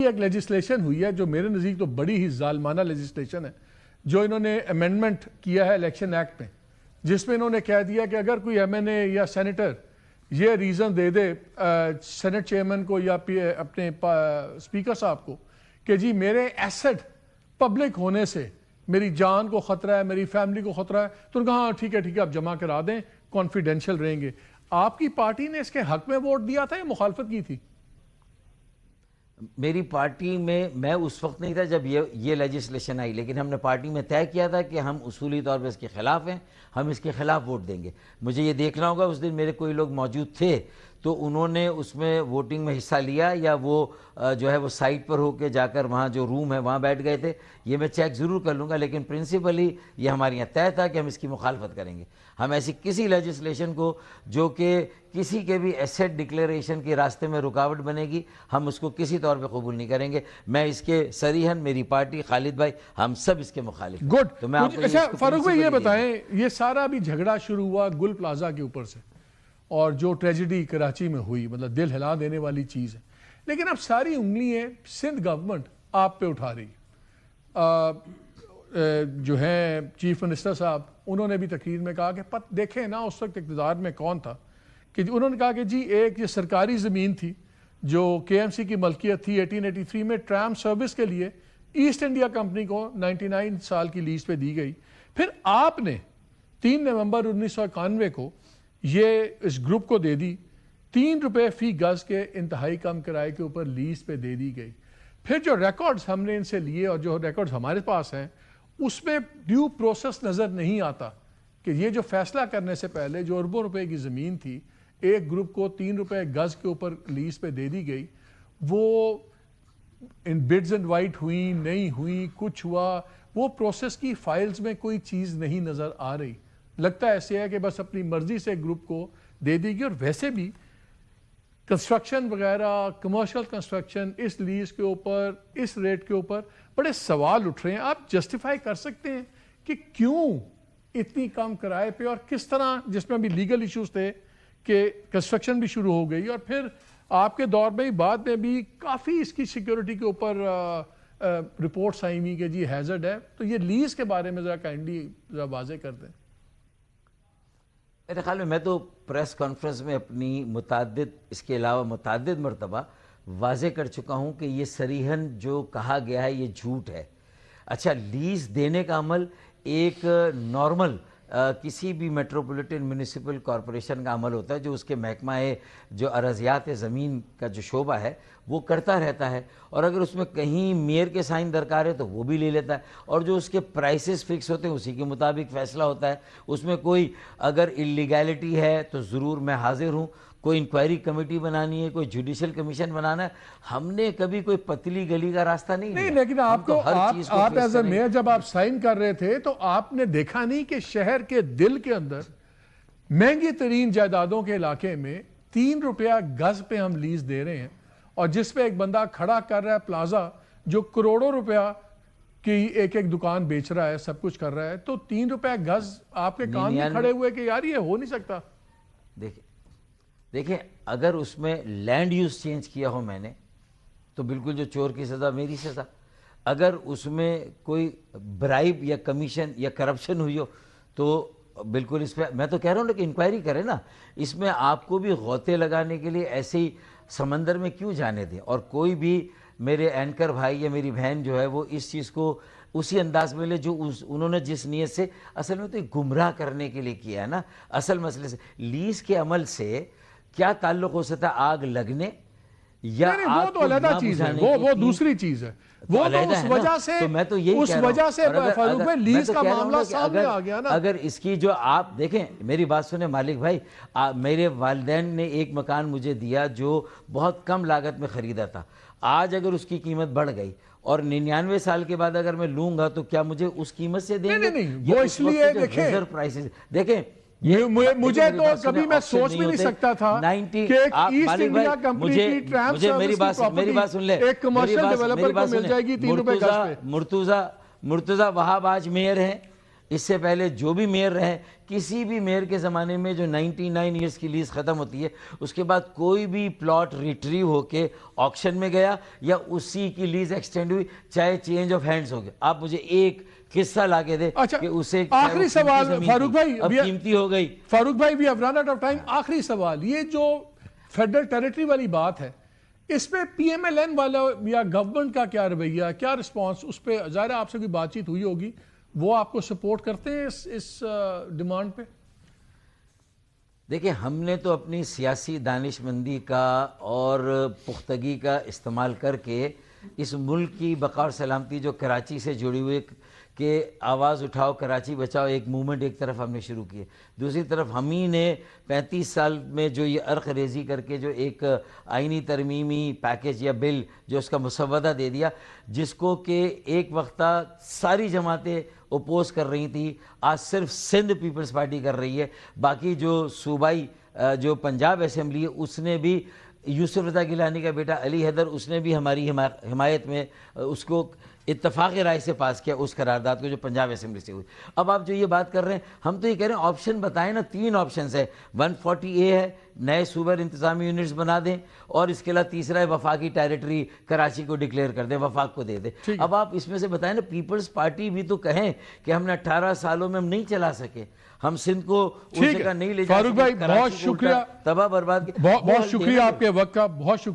ایک لیجسلیشن ہوئی ہے جو میرے نزدیک تو بڑی ہی ظالمانہ لیجسلیشن ہے، جو انہوں نے امینڈمنٹ کیا ہے الیکشن ایکٹ میں، جس میں انہوں نے کہہ دیا کہ اگر کوئی ایم این اے یا سینیٹر یہ ریزن دے دے سینٹ چیئرمین کو یا اپنے اسپیکر صاحب کو کہ جی میرے ایسٹ پبلک ہونے سے میری جان کو خطرہ ہے، میری فیملی کو خطرہ ہے، تو انہوں نے کہا ہاں ٹھیک ہے آپ جمع کرا دیں، کانفیڈینشیل رہیں گے۔ آپ کی پارٹی نے اس کے حق میں ووٹ دیا تھا یا مخالفت کی تھی؟ میری پارٹی میں اس وقت نہیں تھا جب یہ لیجسلیشن آئی، لیکن ہم نے پارٹی میں طے کیا تھا کہ ہم اصولی طور پہ اس کے خلاف ہیں، ہم اس کے خلاف ووٹ دیں گے۔ مجھے یہ دیکھنا ہوگا اس دن میرے کوئی لوگ موجود تھے تو انہوں نے اس میں ووٹنگ میں حصہ لیا یا وہ جو ہے وہ سائٹ پر ہو کے جا کر وہاں جو روم ہے وہاں بیٹھ گئے تھے، یہ میں چیک ضرور کر لوں گا، لیکن پرنسپلی یہ ہمارے یہاں طے تھا کہ ہم اس کی مخالفت کریں گے۔ ہم ایسی کسی لیجسلیشن کو جو کہ کسی کے بھی ایسٹ ڈکلیریشن کے راستے میں رکاوٹ بنے گی، ہم اس کو کسی طور پہ قبول نہیں کریں گے۔ میں اس کے صریحاً میری پارٹی، خالد بھائی، ہم سب اس کے مخالف ہیں۔ گڈ۔ تو میں آپ کو اچھا فاروق بھائی یہ بتائیں، یہ سارا بھی جھگڑا شروع ہوا گل پلازا کے اوپر سے، اور جو ٹریجڈی کراچی میں ہوئی، مطلب دل ہلا دینے والی چیز ہے، لیکن اب ساری انگلیاں سندھ گورنمنٹ آپ پہ اٹھا رہی ہے۔ جو ہیں چیف منسٹر صاحب، انہوں نے بھی تقریر میں کہا کہ دیکھیں نا اس وقت اقتدار میں کون تھا، کہ انہوں نے کہا کہ جی ایک یہ سرکاری زمین تھی جو کے ایم سی کی ملکیت تھی 1883 میں ٹرام سروس کے لیے ایسٹ انڈیا کمپنی کو 99 سال کی لیز پہ دی گئی، پھر آپ نے 3 نومبر 1991 کو یہ اس گروپ کو دے دی، 3 روپے فی گز کے انتہائی کم کرائے کے اوپر لیز پہ دے دی گئی۔ پھر جو ریکارڈز ہم نے ان سے لیے اور جو ریکارڈز ہمارے پاس ہیں اس میں ڈیو پروسیس نظر نہیں آتا کہ یہ جو فیصلہ کرنے سے پہلے جو اربوں روپے کی زمین تھی ایک گروپ کو 3 روپے گز کے اوپر لیز پہ دے دی گئی، وہ ان بڈز اینڈ وائٹ ہوئی نہیں ہوئی، کچھ ہوا، وہ پروسیس کی فائلز میں کوئی چیز نہیں نظر آ رہی۔ لگتا ایسے ہے کہ بس اپنی مرضی سے گروپ کو دے دی گئی۔ اور ویسے بھی کنسٹرکشن وغیرہ، کمرشل کنسٹرکشن اس لیز کے اوپر، اس ریٹ کے اوپر بڑے سوال اٹھ رہے ہیں۔ آپ جسٹیفائی کر سکتے ہیں کہ کیوں اتنی کم کرائے پہ، اور کس طرح، جس میں بھی لیگل ایشوز تھے کہ کنسٹرکشن بھی شروع ہو گئی، اور پھر آپ کے دور میں بعد میں بھی کافی اس کی سیکیورٹی کے اوپر رپورٹس آئی ہوئی کہ جی ہیزرڈ ہے۔ تو یہ لیز کے بارے میں ذرا کائنڈلی ذرا واضح کر دیں۔ میرے خیال میں تو پریس کانفرنس میں اپنی اس کے علاوہ متعدد مرتبہ واضح کر چکا ہوں کہ یہ صریحاً جو کہا گیا ہے یہ جھوٹ ہے۔ اچھا، لیز دینے کا عمل ایک نارمل کسی بھی میٹروپولیٹن میونسپل کارپوریشن کا عمل ہوتا ہے، جو اس کے محکمہ جو اراضیات زمین کا جو شعبہ ہے وہ کرتا رہتا ہے، اور اگر اس میں کہیں میئر کے سائن درکار ہے تو وہ بھی لے لیتا ہے، اور جو اس کے پرائسز فکس ہوتے ہیں اسی کے مطابق فیصلہ ہوتا ہے۔ اس میں کوئی اگر اللیگیلٹی ہے تو ضرور میں حاضر ہوں، کوئی انکوائری کمیٹی بنانی ہے، کوئی جوڈیشل کمیشن بنانا ہے، ہم نے کبھی کوئی پتلی گلی کا راستہ نہیں لیا۔ لیکن آپ ایز اے میئر جب آپ سائن کر رہے تھے تو آپ نے دیکھا نہیں کہ شہر کے دل کے اندر مہنگی ترین جائیدادوں کے علاقے میں 3 روپیہ گز پہ ہم لیز دے رہے ہیں، اور جس پہ ایک بندہ کھڑا کر رہا ہے پلازا جو کروڑوں روپیہ کی ایک دکان بیچ رہا ہے، سب کچھ کر رہا ہے، تو 3 روپے گز آپ کے کام میں کھڑے ہوئے کہ یار یہ ہو نہیں سکتا۔ دیکھیں اگر اس میں لینڈ یوز چینج کیا ہو میں نے تو بالکل جو چور کی سزا میری سزا، اگر اس میں کوئی برائب یا کمیشن یا کرپشن ہوئی ہو تو بالکل اس پہ میں تو کہہ رہا ہوں کہ انکوائری کرے نا۔ اس میں آپ کو بھی غوطے لگانے کے لیے ایسے ہی سمندر میں کیوں جانے دیں، اور کوئی بھی میرے اینکر بھائی یا میری بہن جو ہے وہ اس چیز کو اسی انداز میں لے جو انہوں نے جس نیت سے، اصل میں تو ایک گمراہ کرنے کے لیے کیا ہے نا۔ اصل مسئلے سے لیز کے عمل سے کیا تعلق ہو سکتا ہے آگ لگنے یا وہ تو علیحدہ چیز ہے، وہ دوسری چیز ہے، وہ تو اس وجہ سے فاروق بھائی لیز کا معاملہ سامنے آ گیا نا۔ اگر اس کی جو آپ دیکھیں، میری بات سنیں مالک بھائی، میرے والدین نے ایک مکان مجھے دیا جو بہت کم لاگت میں خریدا تھا، آج اگر اس کی قیمت بڑھ گئی اور 99 سال کے بعد اگر میں لوں گا تو کیا مجھے اس قیمت سے دیں گے؟ نہیں، وہ اس لیے دیکھیں مجھے تو کبھی میں سوچ بھی نہیں سکتا تھا کہ ایک ایسٹ انڈیا کمپنی کی ٹرام سروس کی پراپرٹی ایک کمرشل ڈیولپر کو مل جائے گی 3 روپے گز پہ۔ مرتضی وہاب آج میئر ہیں، اس سے پہلے جو بھی میئر رہے, کسی بھی میئر کے زمانے میں جو 99 ایئرس کی لیز ختم ہوتی ہے اس کے بعد کوئی بھی پلاٹ ریٹریو ہو کے آکشن میں گیا یا اسی کی لیز ایکسٹینڈ ہوئی, چاہے چینج آف ہینڈز ہو گیا, آپ مجھے ایک قصہ لا کے دے کہ اسے آخری سوال فاروق بھائی, اب قیمتی ہو گئی. فاروق بھائی we have run out of time. آخری سوال, یہ جو فیڈرل ٹیریٹری والی بات ہے اس پہ پی ایم ایل این والا یا گورنمنٹ کا کیا رویہ, کیا رسپانس, اس پہ ظاہر آپ سے کوئی بات چیت ہوئی ہوگی, وہ آپ کو سپورٹ کرتے ہیں اس ڈیمانڈ پہ؟ دیکھیں, ہم نے تو اپنی سیاسی دانش مندی کا اور پختگی کا استعمال کر کے اس ملک کی بقا اور سلامتی جو کراچی سے جڑی ہوئی کہ آواز اٹھاؤ کراچی بچاؤ ایک موومنٹ ایک طرف ہم نے شروع کی ہے, دوسری طرف ہم ہی نے 35 سال میں جو یہ عرق ریزی کر کے جو ایک آئینی ترمیمی پیکج یا بل جو اس کا مسودہ دے دیا, جس کو کہ ایک وقتہ ساری جماعتیں اپوز کر رہی تھی, آج صرف سندھ پیپلز پارٹی کر رہی ہے, باقی جو صوبائی جو پنجاب اسمبلی ہے اس نے بھی, یوسف رضا گیلانی کا بیٹا علی حیدر اس نے بھی ہماری حمایت میں اس کو اتفاق رائے سے پاس کیا اس قرارداد کو جو پنجاب اسمبلی سے ہوئی. اب آپ جو یہ بات کر رہے ہیں, ہم تو یہ کہہ رہے ہیں آپشن بتائیں نا, 3 آپشنز ہے, 140A ہے, نئے صوبر انتظامی یونٹس بنا دیں, اور اس کے علاوہ تیسرا ہے وفاقی ٹیریٹری کراچی کو ڈکلیئر کر دیں, وفاق کو دے دیں. اب آپ اس میں سے بتائیں نا, پیپلز پارٹی بھی تو کہیں کہ ہم نے 18 سالوں میں ہم نہیں چلا سکے, ہم سندھ کو اس جگہ نہیں لے جا سکے, فاروق بھائی بہت شکریہ, تباہ برباد, بہت شکریہ آپ کے وقت کا, بہت شکریہ.